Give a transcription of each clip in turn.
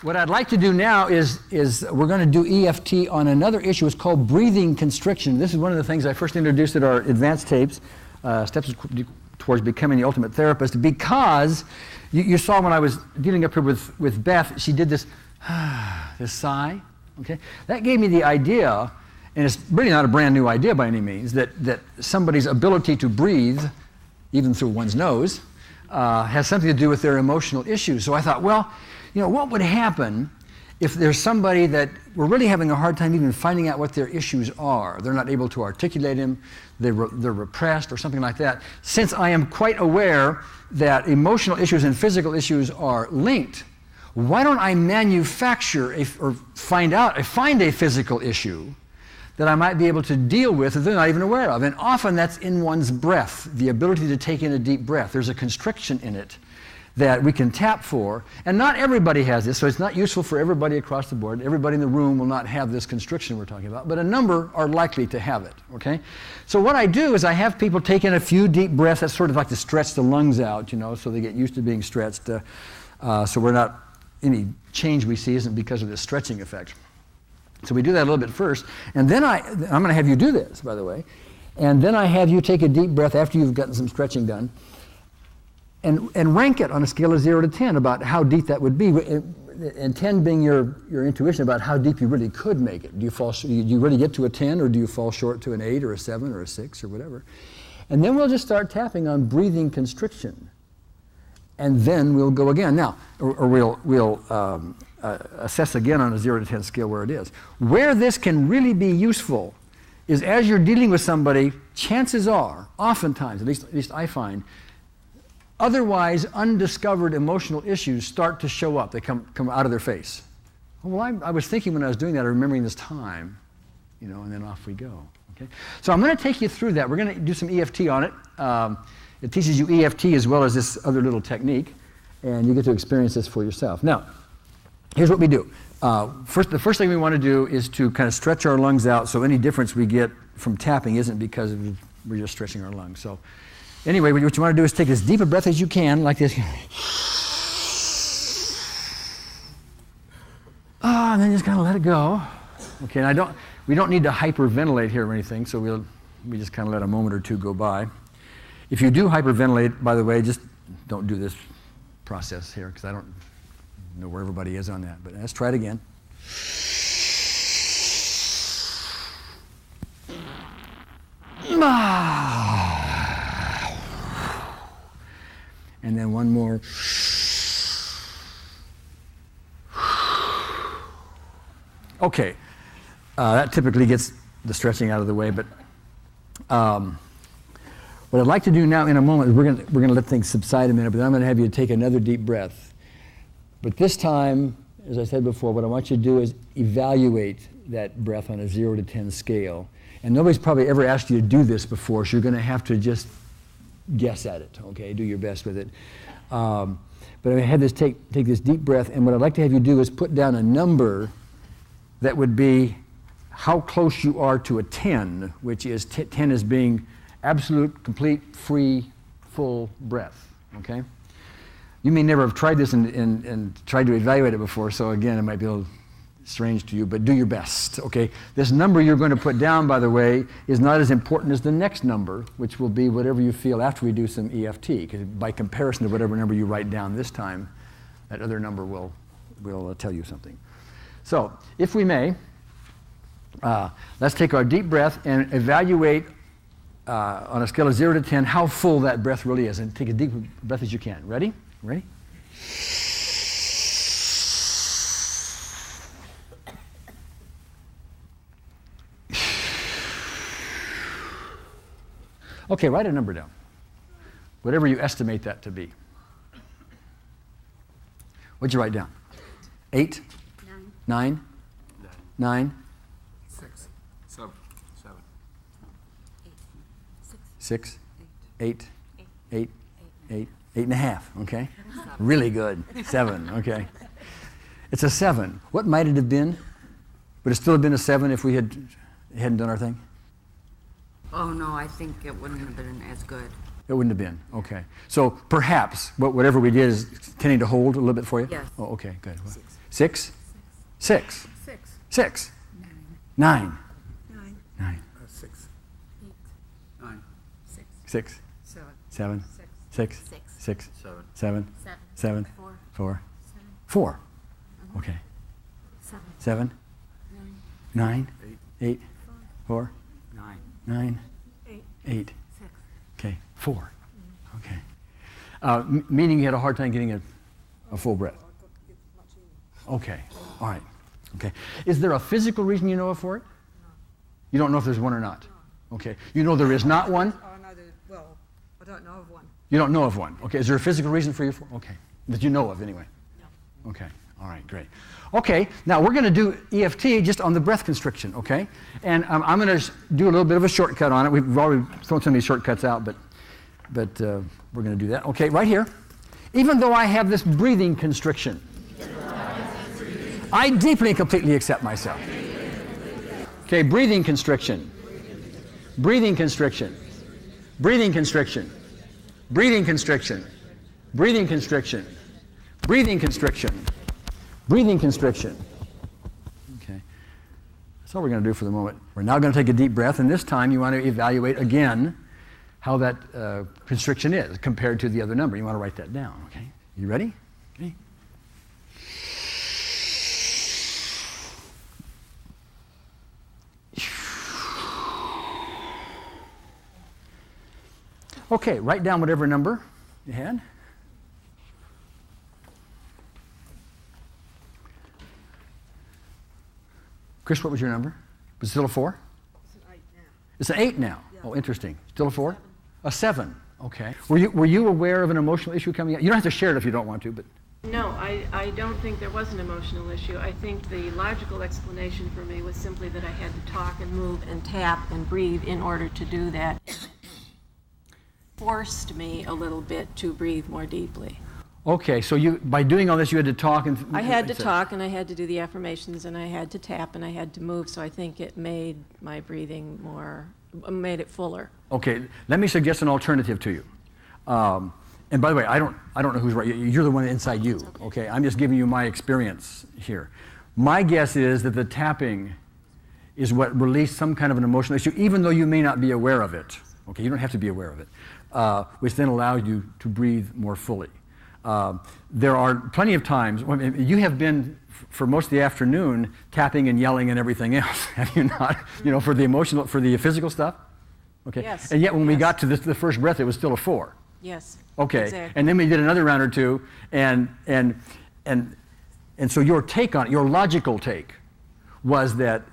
What I'd like to do now is we're going to do EFT on another issue. It's called breathing constriction. This is one of the things I first introduced at our advanced tapes, Steps Towards Becoming the Ultimate Therapist, because you saw when I was dealing up here with Beth, she did this, this sigh. Okay, that gave me the idea, and it's really not a brand new idea by any means, that somebody's ability to breathe, even through one's nose, has something to do with their emotional issues. So I thought, well, you know, what would happen if there's somebody that we're really having a hard time even finding out what their issues are? They're not able to articulate them, they're repressed or something like that. Since I am quite aware that emotional issues and physical issues are linked, why don't I manufacture or find a physical issue that I might be able to deal with that they're not even aware of? And often that's in one's breath, the ability to take in a deep breath. There's a constriction in it that we can tap for, and not everybody has this, so it's not useful for everybody across the board. Everybody in the room will not have this constriction we're talking about, but a number are likely to have it, okay? So what I do is I have people take in a few deep breaths. That's sort of like to stretch the lungs out, you know, so they get used to being stretched, so we're not, any change we see isn't because of this stretching effect. So we do that a little bit first, and then I'm going to have you do this, by the way, and then I have you take a deep breath after you've gotten some stretching done, and rank it on a scale of 0 to 10 about how deep that would be, and 10 being your intuition about how deep you really could make it. Do you really get to a 10, or do you fall short to an 8 or a 7 or a 6 or whatever? And then we'll just start tapping on breathing constriction, and then we'll go again. Now, or we'll assess again on a 0 to 10 scale where it is. Where this can really be useful is as you're dealing with somebody, chances are, oftentimes, at least I find, otherwise undiscovered emotional issues start to show up. They come out of their face. Well, I was thinking when I was doing that, I'm remembering this time, you know, and then off we go. Okay? So I'm going to take you through that. We're going to do some EFT on it. It teaches you EFT as well as this other little technique, and you get to experience this for yourself. Now, here's what we do. The first thing we want to do is to kind of stretch our lungs out, so any difference we get from tapping isn't because we're just stretching our lungs. So anyway, what you want to do is take as deep a breath as you can, like this. And then just kind of let it go. Okay, and we don't need to hyperventilate here or anything, so we just kind of let a moment or two go by. If you do hyperventilate, by the way, just don't do this process here, because I don't know where everybody is on that. But let's try it again. And then one more. Okay, that typically gets the stretching out of the way, but what I'd like to do now in a moment is we're going to let things subside a minute, but then I'm going to have you take another deep breath. But this time, as I said before, what I want you to do is evaluate that breath on a 0 to 10 scale. And nobody's probably ever asked you to do this before, so you're going to have to just guess at it, okay? Do your best with it. But I had this take this deep breath, and what I'd like to have you do is put down a number that would be how close you are to a 10, which is 10 as being absolute, complete, free, full breath, okay? You may never have tried this and tried to evaluate it before, so again, it might be a little strange to you, but do your best, okay? This number you're going to put down, by the way, is not as important as the next number, which will be whatever you feel after we do some EFT, because by comparison to whatever number you write down this time, that other number will tell you something. So, if we may, let's take our deep breath and evaluate on a scale of 0 to 10 how full that breath really is, and take as deep a breath as you can. Ready? Ready? Okay, write a number down. Whatever you estimate that to be. What'd you write down? 8? 9? 9? 6. 7. 6? 8? 8? 8.5, okay? Really good. 7, okay. It's a 7. What might it have been? Would it still have been a 7 if we hadn't done our thing? Oh, no, I think it wouldn't have been as good. It wouldn't have been, okay. So perhaps whatever we did is tending to hold a little bit for you? Yes. Oh, okay, good. 6, 6, Six. 6, Nine. 9, Nine. 6. Eight. 9. 6. 6, Seven. 7, Six. 6, Six. 6, 7. 7, Seven. 7, Four. 4, Seven. 4. Okay. Seven. 7, Nine. 9, Eight. 8, 4, 9. 9, Eight. 8. Six. Okay, 4. Okay. Meaning you had a hard time getting a full breath. Okay, all right. Okay. Is there a physical reason you know of for it? You don't know if there's one or not? Okay. You know there is not one? Oh, no, well, I don't know of one. You don't know of one. Okay. Is there a physical reason for you? Okay. That you know of anyway? No. Okay. All right, great. Okay, now we're going to do EFT just on the breath constriction, okay? And I'm going to do a little bit of a shortcut on it. We've already thrown some of these shortcuts out, but we're going to do that. Okay, right here. Even though I have this breathing constriction, I deeply and completely accept myself. Okay, breathing constriction. Breathing constriction. Breathing constriction. Breathing constriction. Breathing constriction. Breathing constriction. Breathing constriction. Okay. That's all we're going to do for the moment. We're now going to take a deep breath, and this time you want to evaluate again how that constriction is compared to the other number. You want to write that down, okay? You ready? Okay. Okay, write down whatever number you had. Chris, what was your number? Was it still a 4? It's an 8 now. It's an 8 now. Yeah. Oh, interesting. Still a 4? A 7. Okay. Were you aware of an emotional issue coming up? You don't have to share it if you don't want to, but No, I don't think there was an emotional issue. I think the logical explanation for me was simply that I had to talk and move and tap and breathe in order to do that. It forced me a little bit to breathe more deeply. okay. So you, by doing all this, you had to talk and. I had to talk and I had to do the affirmations and I had to tap and I had to move, so I think it made my breathing made it fuller. Okay. Let me suggest an alternative to you. And by the way, I don't know who's right. You're the one inside you. Okay. I'm just giving you my experience here. My guess is that the tapping is what released some kind of an emotional issue, even though you may not be aware of it. Okay. You don't have to be aware of it, which then allows you to breathe more fully. There are plenty of times, you have been for most of the afternoon tapping and yelling and everything else, have you not? You know, for the physical stuff? Okay. Yes. And yet when we Yes. got to the first breath, it was still a 4. Yes. Okay. Exactly. And then we did another round or two, and so your take on it, your logical take, was that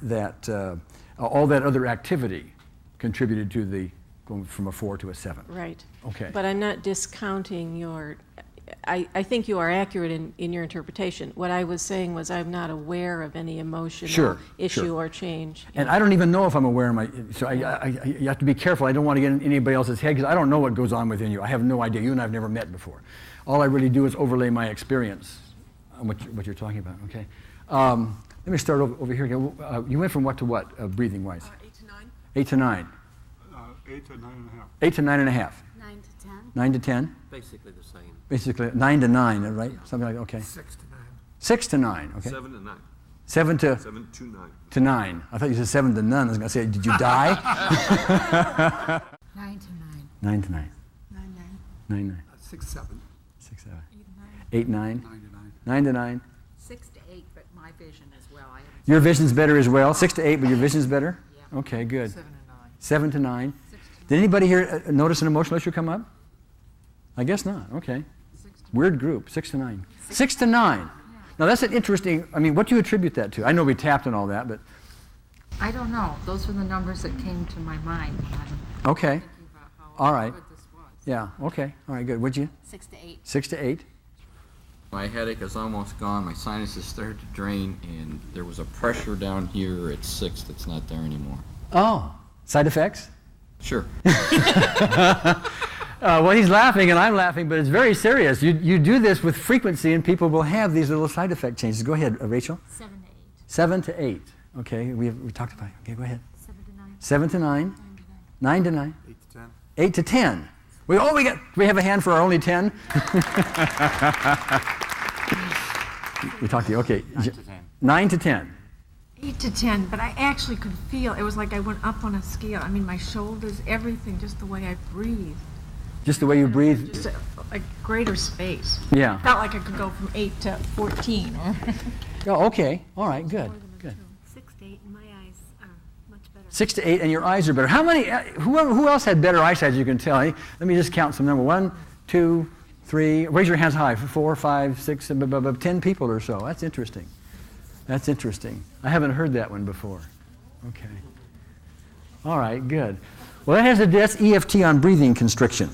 all that other activity contributed to the going from a 4 to a 7. Right. Okay. But I'm not discounting your, I think you are accurate in your interpretation. What I was saying was I'm not aware of any emotional Sure, issue sure. or change. And I don't even know if I'm aware of so you have to be careful. I don't want to get in anybody else's head because I don't know what goes on within you. I have no idea. You and I have never met before. All I really do is overlay my experience on what you're talking about. Okay. Let me start over here again. You went from what to what, breathing-wise? 8 to 9. 8 to 9. 8 to 9.5. 8 to 9.5. 9 to 10. 9 to 10. Basically the same. Basically 9 to 9, right? Something like okay. 6 to 9. 6 to 9. Okay. 7 to 9. 7 to 7 to 9. to 9. I thought you said 7 to none. I was going to say, did you die? 9 to 9. 9 to 9. 9, 9. 9 9. 6 7. 6 7. 8, 9. 8 9. 9 to 9. 9 to 9. 6 to 8, but my vision as well. I haven't Your vision's better as well. 6 to 8, but your vision's better. Yeah. Okay, good. 7 and 9. 7 to 9. 6 to Did anybody here notice an emotional issue come up? I guess not. Okay. 6 to Weird group. 6 to 9. 6 to 9. Now that's an interesting. I mean, what do you attribute that to? I know we tapped and all that, but I don't know. Those were the numbers that came to my mind when I'm okay. thinking about how All right. good this was. Yeah. Okay. All right. Good. Would you? 6 to 8. 6 to 8. My headache is almost gone. My sinuses started to drain, and there was a pressure down here at 6 that's not there anymore. Oh. Side effects? Sure. Well, he's laughing and I'm laughing, but it's very serious. You do this with frequency, and people will have these little side effect changes. Go ahead, Rachel. 7 to 8. 7 to 8. Okay. We talked about it. Okay. Go ahead. 7 to 9. 7 to 9. 9 to 9. 8 to 10. 8 to 10. We have a hand for our only 10. We talked to you, okay. 9 to 10. 9 to 10. 8 to 10, but I actually could feel, it was like I went up on a scale. I mean, my shoulders, everything, just the way I breathe. Just the way you breathe? Just a greater space. Yeah. Felt like I could go from 8 to 14 or. Oh, okay. All right, good. Good. 6 to 8, and my eyes are much better. 6 to 8, and your eyes are better. How many, who else had better eyesight, as you can tell? Let me just count some number. 1, 2, 3, raise your hands high. 4, 5, 6, 10 people or so. That's interesting. That's interesting. I haven't heard that one before. Okay. All right, good. Well, that's EFT on breathing constriction.